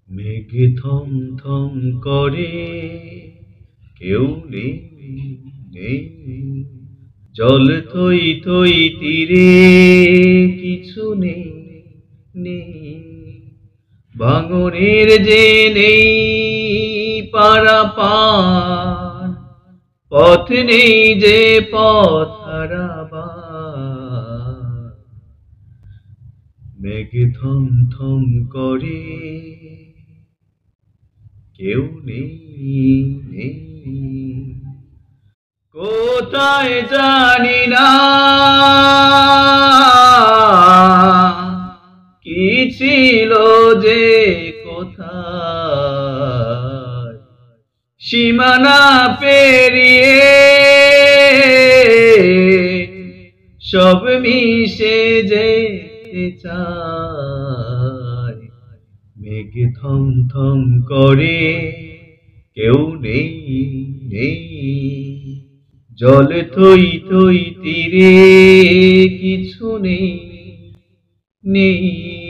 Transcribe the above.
মেঘ থম থম করে, কেউ নেই নেই, জল থই থই তীরে, কিছু নেই নেই, ভাঙনের যে নেই পারাপার, পথ নেই যে পথ হারাবার। মেঘ থম থম করে, কেউ নেই নেই, কোথায় জানি না, কি ছিল যে কোথায়, সীমানা পেরিয়ে সব মিশে যেতে চায়। মেঘ থম থম করে, কেউ নেই নেই, জল থই থই তীরে, কিছু নেই নেই।